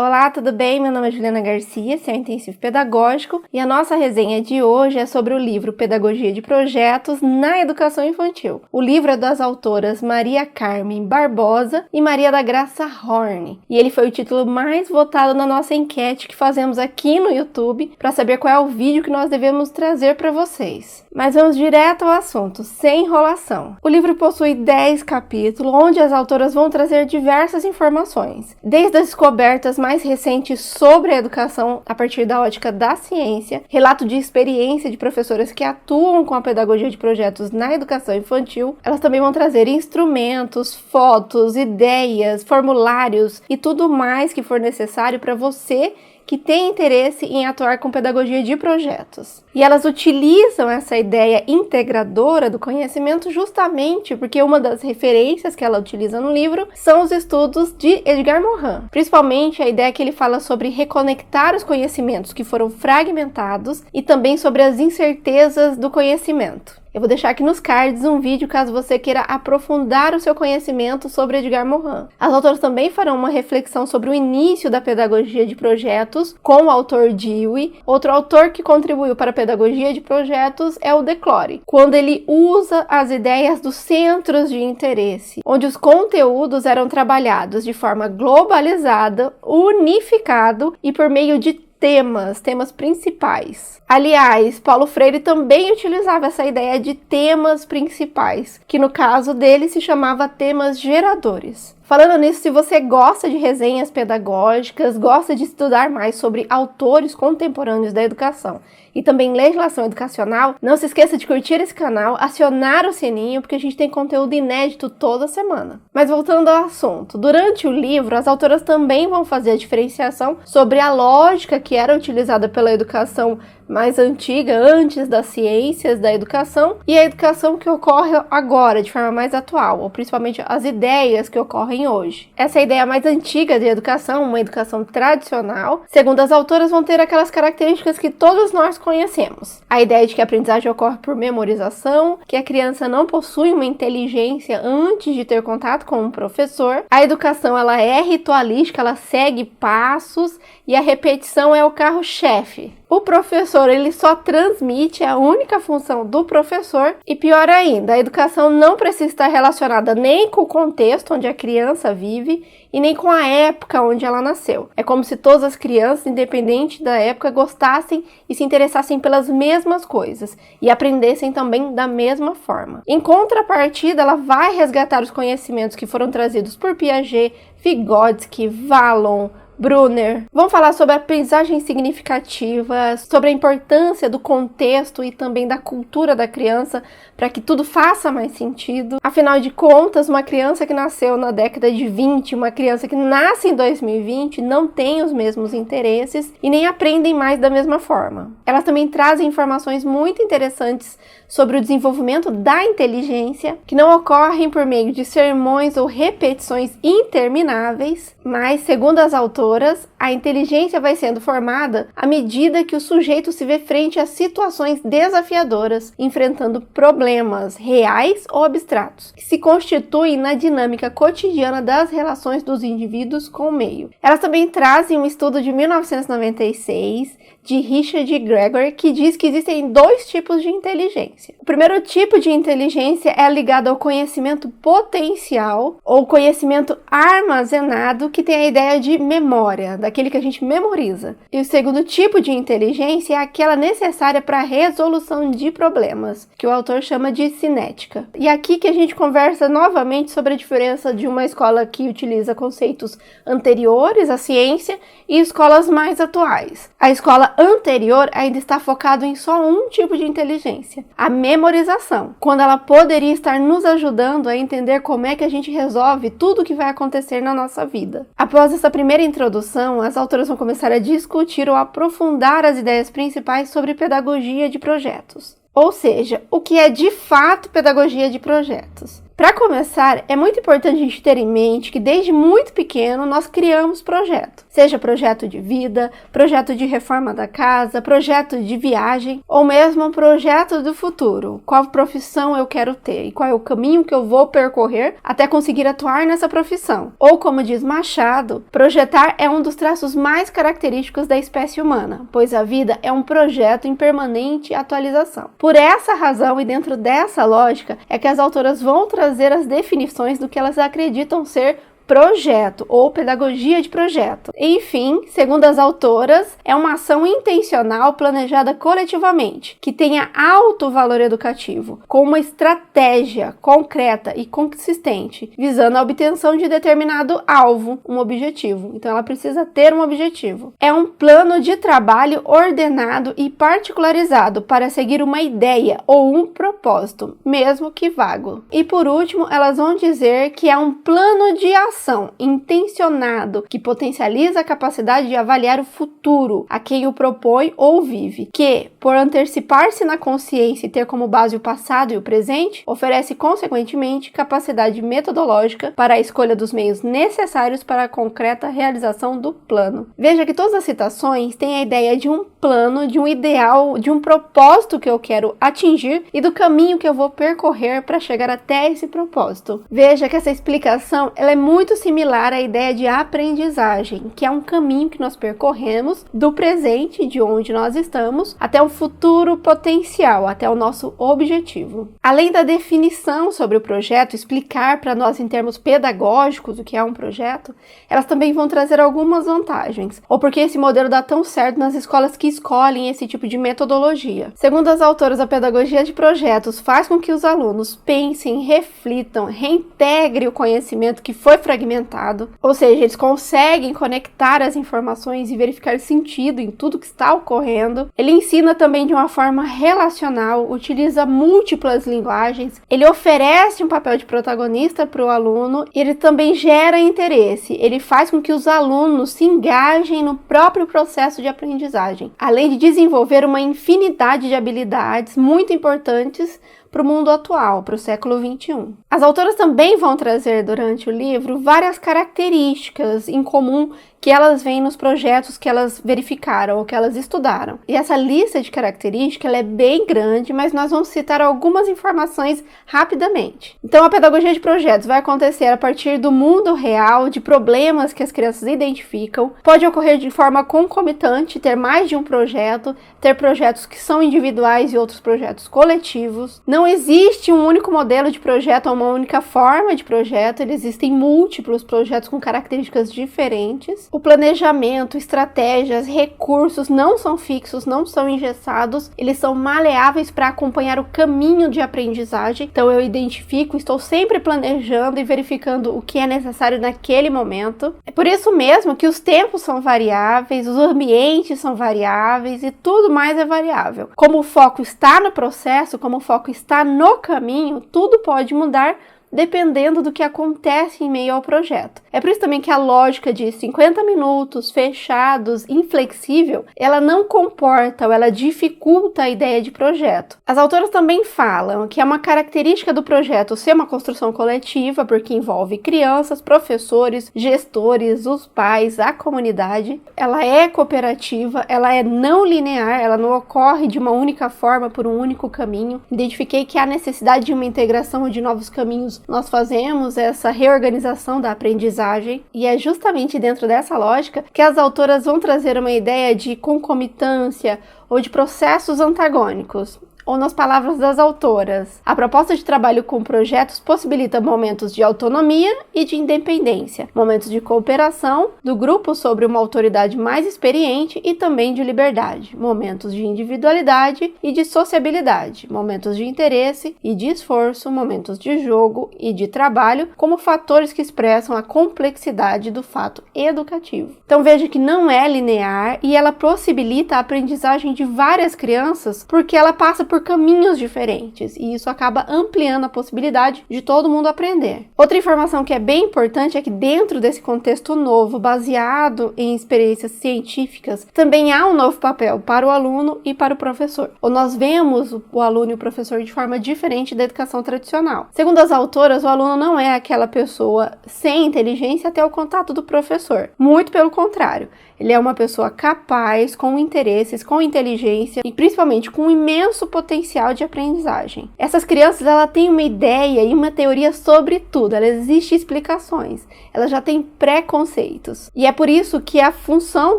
Olá, tudo bem? Meu nome é Juliana Garcia, esse é o Intensivo Pedagógico e a nossa resenha de hoje é sobre o livro Pedagogia de Projetos na Educação Infantil. O livro é das autoras Maria Carmen Barbosa e Maria da Graça Horn e ele foi o título mais votado na nossa enquete que fazemos aqui no YouTube para saber qual é o vídeo que nós devemos trazer para vocês. Mas vamos direto ao assunto, sem enrolação. O livro possui 10 capítulos, onde as autoras vão trazer diversas informações, desde as descobertas mais recentes sobre a educação a partir da ótica da ciência, relato de experiência de professoras que atuam com a pedagogia de projetos na educação infantil. Elas também vão trazer instrumentos, fotos, ideias, formulários e tudo mais que for necessário para você que tem interesse em atuar com pedagogia de projetos. E elas utilizam essa ideia integradora do conhecimento justamente porque uma das referências que ela utiliza no livro são os estudos de Edgar Morin. Principalmente a ideia que ele fala sobre reconectar os conhecimentos que foram fragmentados e também sobre as incertezas do conhecimento. Eu vou deixar aqui nos cards um vídeo caso você queira aprofundar o seu conhecimento sobre Edgar Morin. As autoras também farão uma reflexão sobre o início da pedagogia de projetos com o autor Dewey. Outro autor que contribuiu para a pedagogia de projetos é o DeClory, quando ele usa as ideias dos centros de interesse, onde os conteúdos eram trabalhados de forma globalizada, unificado e por meio de temas principais. Aliás, Paulo Freire também utilizava essa ideia de temas principais, que no caso dele se chamava temas geradores. Falando nisso, se você gosta de resenhas pedagógicas, gosta de estudar mais sobre autores contemporâneos da educação e também legislação educacional, não se esqueça de curtir esse canal, acionar o sininho, porque a gente tem conteúdo inédito toda semana. Mas voltando ao assunto, durante o livro, as autoras também vão fazer a diferenciação sobre a lógica que era utilizada pela educação mais antiga, antes das ciências da educação, e a educação que ocorre agora, de forma mais atual, ou principalmente as ideias que ocorrem hoje. Essa ideia mais antiga de educação, uma educação tradicional, segundo as autoras, vão ter aquelas características que todos nós conhecemos. A ideia de que a aprendizagem ocorre por memorização, que a criança não possui uma inteligência antes de ter contato com um professor. A educação ela é ritualística, ela segue passos e a repetição é o carro-chefe. O professor, ele só transmite, a única função do professor. E pior ainda, a educação não precisa estar relacionada nem com o contexto onde a criança vive e nem com a época onde ela nasceu. É como se todas as crianças, independente da época, gostassem e se interessassem pelas mesmas coisas e aprendessem também da mesma forma. Em contrapartida, ela vai resgatar os conhecimentos que foram trazidos por Piaget, Vygotsky, Vallon, Brunner. Vamos falar sobre a aprendizagem significativa, sobre a importância do contexto e também da cultura da criança para que tudo faça mais sentido. Afinal de contas, uma criança que nasceu na década de 20, uma criança que nasce em 2020 não tem os mesmos interesses e nem aprendem mais da mesma forma. Elas também trazem informações muito interessantes sobre o desenvolvimento da inteligência, que não ocorrem por meio de sermões ou repetições intermináveis, mas, segundo as autoras, a inteligência vai sendo formada à medida que o sujeito se vê frente a situações desafiadoras, enfrentando problemas reais ou abstratos, que se constituem na dinâmica cotidiana das relações dos indivíduos com o meio. Elas também trazem um estudo de 1996 de Richard Gregor, que diz que existem dois tipos de inteligência. O primeiro tipo de inteligência é ligado ao conhecimento potencial ou conhecimento armazenado, que tem a ideia de memória, daquele que a gente memoriza. E o segundo tipo de inteligência é aquela necessária para a resolução de problemas, que o autor chama de cinética. E aqui que a gente conversa novamente sobre a diferença de uma escola que utiliza conceitos anteriores à ciência e escolas mais atuais. A escola anterior ainda está focado em só um tipo de inteligência, a memorização, quando ela poderia estar nos ajudando a entender como é que a gente resolve tudo o que vai acontecer na nossa vida. Após essa primeira introdução, as autoras vão começar a discutir ou aprofundar as ideias principais sobre pedagogia de projetos. Ou seja, o que é de fato pedagogia de projetos. Para começar, é muito importante a gente ter em mente que desde muito pequeno nós criamos projeto. Seja projeto de vida, projeto de reforma da casa, projeto de viagem ou mesmo um projeto do futuro. Qual profissão eu quero ter e qual é o caminho que eu vou percorrer até conseguir atuar nessa profissão. Ou como diz Machado, projetar é um dos traços mais característicos da espécie humana, pois a vida é um projeto em permanente atualização. Por essa razão e dentro dessa lógica é que as autoras vão trazer as definições do que elas acreditam ser projeto ou pedagogia de projeto. Enfim, segundo as autoras, é uma ação intencional planejada coletivamente, que tenha alto valor educativo, com uma estratégia concreta e consistente, visando a obtenção de determinado alvo, um objetivo. Então ela precisa ter um objetivo. É um plano de trabalho ordenado e particularizado para seguir uma ideia ou um propósito, mesmo que vago. E por último, elas vão dizer que é um plano de ação intencionado que potencializa a capacidade de avaliar o futuro a quem o propõe ou vive, que, por antecipar-se na consciência e ter como base o passado e o presente, oferece consequentemente capacidade metodológica para a escolha dos meios necessários para a concreta realização do plano. Veja que todas as citações têm a ideia de um plano, de um ideal, de um propósito que eu quero atingir e do caminho que eu vou percorrer para chegar até esse propósito. Veja que essa explicação ela é muito similar à ideia de aprendizagem, que é um caminho que nós percorremos do presente, de onde nós estamos, até o futuro potencial, até o nosso objetivo. Além da definição sobre o projeto, explicar para nós em termos pedagógicos o que é um projeto, elas também vão trazer algumas vantagens, ou porque esse modelo dá tão certo nas escolas que escolhem esse tipo de metodologia. Segundo as autoras, a pedagogia de projetos faz com que os alunos pensem, reflitam, reintegrem o conhecimento que foi fragmentado, ou seja, eles conseguem conectar as informações e verificar sentido em tudo que está ocorrendo. Ele ensina também de uma forma relacional, utiliza múltiplas linguagens, ele oferece um papel de protagonista para o aluno e ele também gera interesse, ele faz com que os alunos se engajem no próprio processo de aprendizagem, além de desenvolver uma infinidade de habilidades muito importantes para o mundo atual, para o século XXI. As autoras também vão trazer durante o livro várias características em comum que elas veem nos projetos que elas verificaram ou que elas estudaram. E essa lista de características ela é bem grande, mas nós vamos citar algumas informações rapidamente. Então, a pedagogia de projetos vai acontecer a partir do mundo real, de problemas que as crianças identificam. Pode ocorrer de forma concomitante, ter mais de um projeto, ter projetos que são individuais e outros projetos coletivos. Não existe um único modelo de projeto ou uma única forma de projeto, existem múltiplos projetos com características diferentes. O planejamento, estratégias, recursos não são fixos, não são engessados, eles são maleáveis para acompanhar o caminho de aprendizagem. Então eu identifico, estou sempre planejando e verificando o que é necessário naquele momento. É por isso mesmo que os tempos são variáveis, os ambientes são variáveis e tudo mais é variável. Como o foco está no processo, como o foco está no caminho, tudo pode mudar dependendo do que acontece em meio ao projeto. É por isso também que a lógica de 50 minutos, fechados, inflexível, ela não comporta ou ela dificulta a ideia de projeto. As autoras também falam que é uma característica do projeto ser uma construção coletiva, porque envolve crianças, professores, gestores, os pais, a comunidade. Ela é cooperativa, ela é não linear, ela não ocorre de uma única forma por um único caminho. Identifiquei que há necessidade de uma integração de novos caminhos. Nós fazemos essa reorganização da aprendizagem e é justamente dentro dessa lógica que as autoras vão trazer uma ideia de concomitância ou de processos antagônicos. Ou nas palavras das autoras, a proposta de trabalho com projetos possibilita momentos de autonomia e de independência, momentos de cooperação do grupo sobre uma autoridade mais experiente e também de liberdade, momentos de individualidade e de sociabilidade, momentos de interesse e de esforço, momentos de jogo e de trabalho, como fatores que expressam a complexidade do fato educativo. Então veja que não é linear e ela possibilita a aprendizagem de várias crianças porque ela passa por caminhos diferentes, e isso acaba ampliando a possibilidade de todo mundo aprender. Outra informação que é bem importante é que dentro desse contexto novo, baseado em experiências científicas, também há um novo papel para o aluno e para o professor. Ou nós vemos o aluno e o professor de forma diferente da educação tradicional. Segundo as autoras, o aluno não é aquela pessoa sem inteligência até o contato do professor. Muito pelo contrário. Ele é uma pessoa capaz, com interesses, com inteligência e principalmente com um imenso potencial de aprendizagem. Essas crianças, elas têm uma ideia e uma teoria sobre tudo, elas existem explicações, elas já têm preconceitos. E é por isso que a função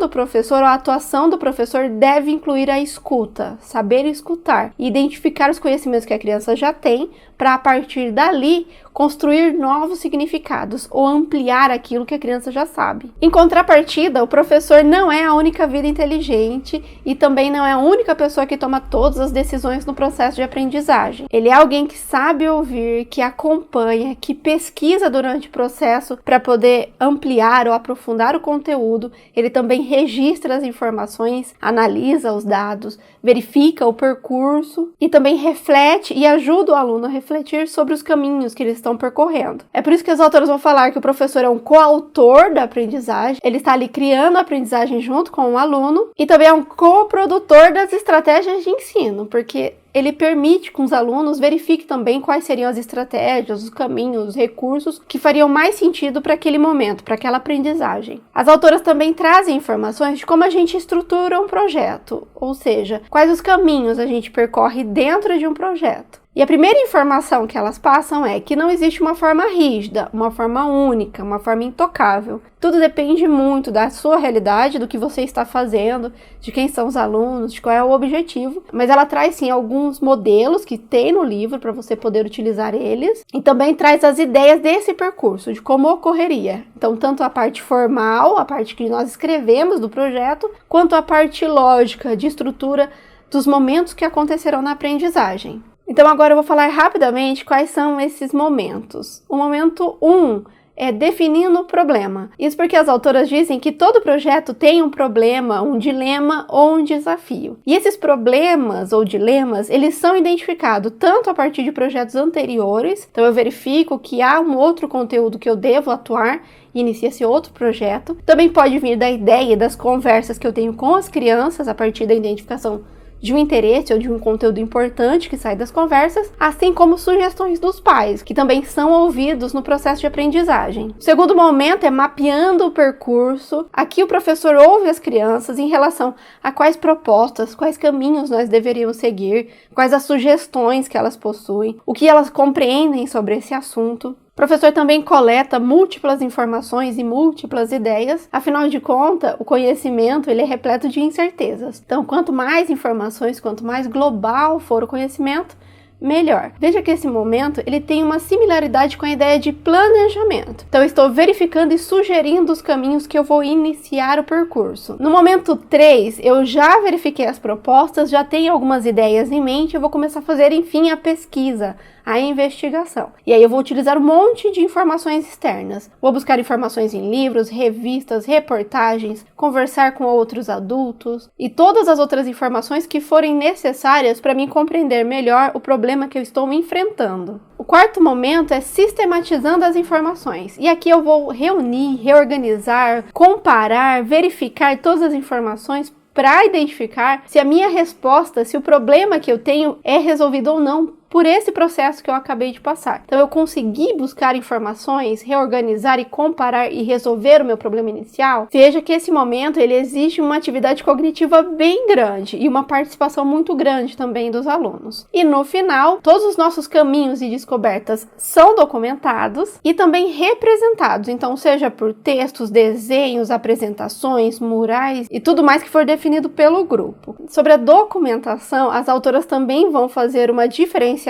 do professor ou a atuação do professor deve incluir a escuta, saber escutar e identificar os conhecimentos que a criança já tem para, a partir dali, construir novos significados ou ampliar aquilo que a criança já sabe. Em contrapartida, o professor não é a única vida inteligente e também não é a única pessoa que toma todas as decisões no processo de aprendizagem. Ele é alguém que sabe ouvir, que acompanha, que pesquisa durante o processo para poder ampliar ou aprofundar o conteúdo. Ele também registra as informações, analisa os dados, verifica o percurso e também reflete e ajuda o aluno a refletir sobre os caminhos que eles estão percorrendo. É por isso que as autoras vão falar que o professor é um coautor da aprendizagem, ele está ali criando a aprendizagem junto com o aluno e também é um coprodutor das estratégias de ensino, porque ele permite que os alunos verifiquem também quais seriam as estratégias, os caminhos, os recursos que fariam mais sentido para aquele momento, para aquela aprendizagem. As autoras também trazem informações de como a gente estrutura um projeto, ou seja, quais os caminhos a gente percorre dentro de um projeto. E a primeira informação que elas passam é que não existe uma forma rígida, uma forma única, uma forma intocável. Tudo depende muito da sua realidade, do que você está fazendo, de quem são os alunos, de qual é o objetivo. Mas ela traz sim alguns modelos que tem no livro para você poder utilizar eles. E também traz as ideias desse percurso, de como ocorreria. Então, tanto a parte formal, a parte que nós escrevemos do projeto, quanto a parte lógica, de estrutura dos momentos que acontecerão na aprendizagem. Então agora eu vou falar rapidamente quais são esses momentos. O momento 1 é definindo o problema. Isso porque as autoras dizem que todo projeto tem um problema, um dilema ou um desafio. E esses problemas ou dilemas, eles são identificados tanto a partir de projetos anteriores, então eu verifico que há um outro conteúdo que eu devo atuar e inicia esse outro projeto. Também pode vir da ideia das conversas que eu tenho com as crianças a partir da identificação de um interesse ou de um conteúdo importante que sai das conversas, assim como sugestões dos pais, que também são ouvidos no processo de aprendizagem. O segundo momento é mapeando o percurso. Aqui o professor ouve as crianças em relação a quais propostas, quais caminhos nós deveríamos seguir, quais as sugestões que elas possuem, o que elas compreendem sobre esse assunto. O professor também coleta múltiplas informações e múltiplas ideias, afinal de contas, o conhecimento ele é repleto de incertezas. Então, quanto mais informações, quanto mais global for o conhecimento, melhor. Veja que esse momento ele tem uma similaridade com a ideia de planejamento. Então, eu estou verificando e sugerindo os caminhos que eu vou iniciar o percurso. No momento 3, eu já verifiquei as propostas, já tenho algumas ideias em mente, eu vou começar a fazer, enfim, a pesquisa, a investigação. E aí eu vou utilizar um monte de informações externas. Vou buscar informações em livros, revistas, reportagens, conversar com outros adultos e todas as outras informações que forem necessárias para mim compreender melhor o problema que eu estou enfrentando. O quarto momento é sistematizando as informações. E aqui eu vou reunir, reorganizar, comparar, verificar todas as informações para identificar se a minha resposta, se o problema que eu tenho é resolvido ou não por esse processo que eu acabei de passar. Então eu consegui buscar informações, reorganizar e comparar e resolver o meu problema inicial. Veja que esse momento ele exige uma atividade cognitiva bem grande e uma participação muito grande também dos alunos. E no final, todos os nossos caminhos e descobertas são documentados e também representados. Então seja por textos, desenhos, apresentações, murais e tudo mais que for definido pelo grupo. Sobre a documentação, as autoras também vão fazer uma diferenciação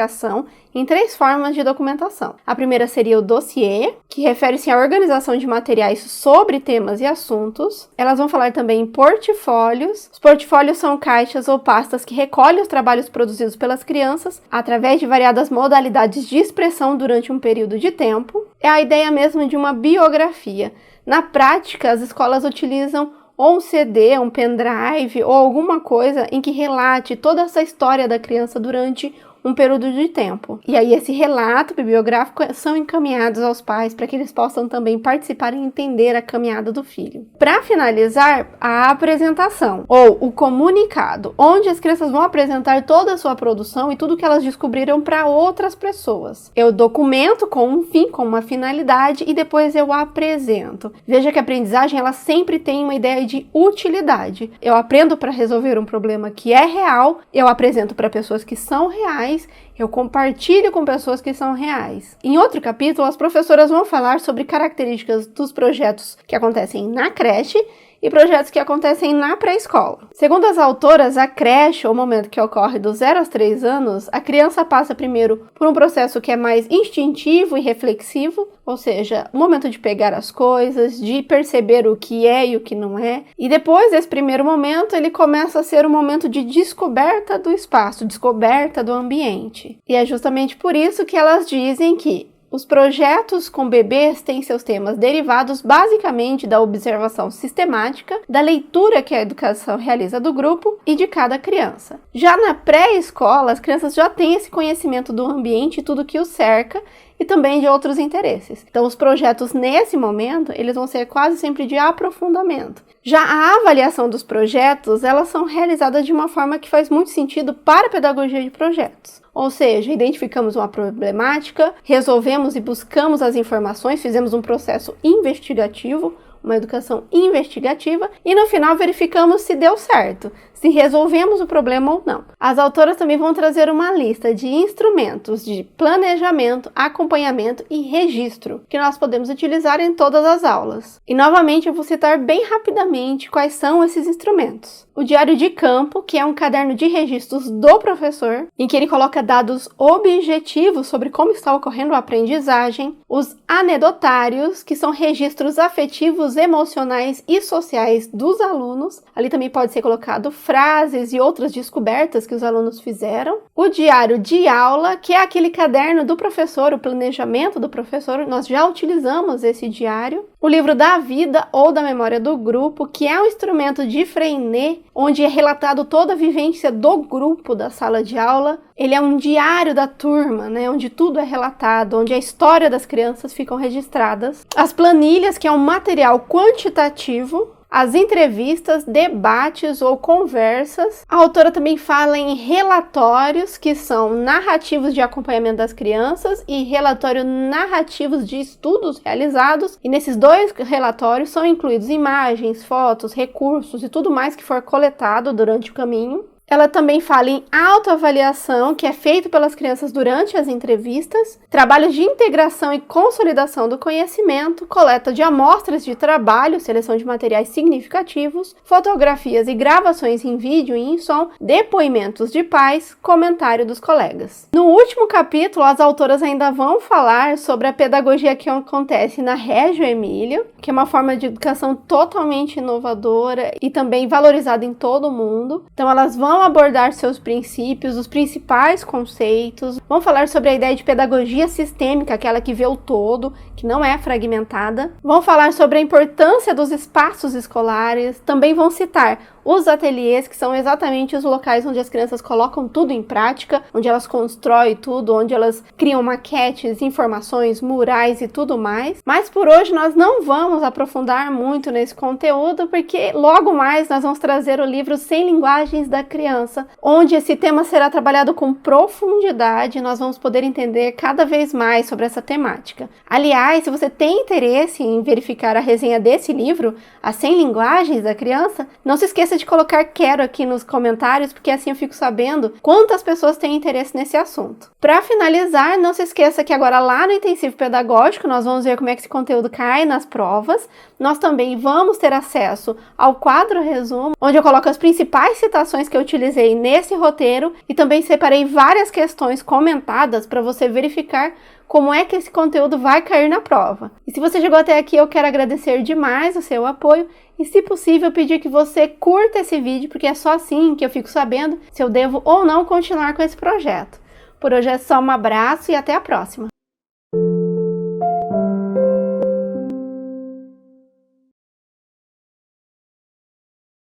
em 3 formas de documentação. A primeira seria o dossiê, que refere-se à organização de materiais sobre temas e assuntos. Elas vão falar também em portfólios. Os portfólios são caixas ou pastas que recolhem os trabalhos produzidos pelas crianças através de variadas modalidades de expressão durante um período de tempo. É a ideia mesmo de uma biografia. Na prática, as escolas utilizam ou um CD, um pendrive ou alguma coisa em que relate toda essa história da criança durante um período de tempo. E aí esse relato bibliográfico são encaminhados aos pais para que eles possam também participar e entender a caminhada do filho. Para finalizar, a apresentação ou o comunicado, onde as crianças vão apresentar toda a sua produção e tudo que elas descobriram para outras pessoas. Eu documento com um fim, com uma finalidade e depois eu apresento. Veja que a aprendizagem ela sempre tem uma ideia de utilidade. Eu aprendo para resolver um problema que é real, eu apresento para pessoas que são reais, eu compartilho com pessoas que são reais. Em outro capítulo, as professoras vão falar sobre características dos projetos que acontecem na creche e projetos que acontecem na pré-escola. Segundo as autoras, a creche, ou o momento que ocorre dos 0 aos 3 anos, a criança passa primeiro por um processo que é mais instintivo e reflexivo, ou seja, o momento de pegar as coisas, de perceber o que é e o que não é. E depois desse primeiro momento, ele começa a ser um momento de descoberta do espaço, descoberta do ambiente. E é justamente por isso que elas dizem que os projetos com bebês têm seus temas derivados basicamente da observação sistemática, da leitura que a educação realiza do grupo e de cada criança. Já na pré-escola, as crianças já têm esse conhecimento do ambiente e tudo que os cerca e também de outros interesses. Então, os projetos nesse momento, eles vão ser quase sempre de aprofundamento. Já a avaliação dos projetos, elas são realizadas de uma forma que faz muito sentido para a pedagogia de projetos. Ou seja, identificamos uma problemática, resolvemos e buscamos as informações, fizemos um processo investigativo, uma educação investigativa, e no final verificamos se deu certo, se resolvemos o problema ou não. As autoras também vão trazer uma lista de instrumentos de planejamento, acompanhamento e registro que nós podemos utilizar em todas as aulas. E novamente eu vou citar bem rapidamente quais são esses instrumentos. O diário de campo, que é um caderno de registros do professor, em que ele coloca dados objetivos sobre como está ocorrendo a aprendizagem. Os anedotários, que são registros afetivos, emocionais e sociais dos alunos. Ali também pode ser colocado frases e outras descobertas que os alunos fizeram. O diário de aula, que é aquele caderno do professor, o planejamento do professor, nós já utilizamos esse diário. O livro da vida ou da memória do grupo, que é um instrumento de Freinet, onde é relatado toda a vivência do grupo da sala de aula. Ele é um diário da turma, né, onde tudo é relatado, onde a história das crianças ficam registradas. As planilhas, que é um material quantitativo. As entrevistas, debates ou conversas. A autora também fala em relatórios, que são narrativos de acompanhamento das crianças e relatórios narrativos de estudos realizados. E nesses dois relatórios são incluídos imagens, fotos, recursos e tudo mais que for coletado durante o caminho. Ela também fala em autoavaliação, que é feito pelas crianças durante as entrevistas, trabalhos de integração e consolidação do conhecimento, coleta de amostras de trabalho, seleção de materiais significativos, fotografias e gravações em vídeo e em som, depoimentos de pais, comentário dos colegas. No último capítulo, as autoras ainda vão falar sobre a pedagogia que acontece na Reggio Emílio, que é uma forma de educação totalmente inovadora e também valorizada em todo o mundo. Então, elas vão abordar seus princípios, os principais conceitos, vão falar sobre a ideia de pedagogia sistêmica, aquela que vê o todo, que não é fragmentada, vão falar sobre a importância dos espaços escolares, também vão citar os ateliês, que são exatamente os locais onde as crianças colocam tudo em prática, onde elas constroem tudo, onde elas criam maquetes, informações, murais e tudo mais. Mas por hoje nós não vamos aprofundar muito nesse conteúdo, porque logo mais nós vamos trazer o livro 100 Linguagens da Criança, onde esse tema será trabalhado com profundidade e nós vamos poder entender cada vez mais sobre essa temática. Aliás, se você tem interesse em verificar a resenha desse livro, As 100 Linguagens da Criança, não se esqueça de colocar quero aqui nos comentários, porque assim eu fico sabendo quantas pessoas têm interesse nesse assunto. Para finalizar, não se esqueça que agora lá no Intensivo Pedagógico nós vamos ver como é que esse conteúdo cai nas provas. Nós também vamos ter acesso ao quadro resumo, onde eu coloco as principais citações que eu utilizei nesse roteiro e também separei várias questões comentadas para você verificar como é que esse conteúdo vai cair na prova. E se você chegou até aqui, eu quero agradecer demais o seu apoio e, se possível, pedir que você curta esse vídeo, porque é só assim que eu fico sabendo se eu devo ou não continuar com esse projeto. Por hoje é só um abraço e até a próxima!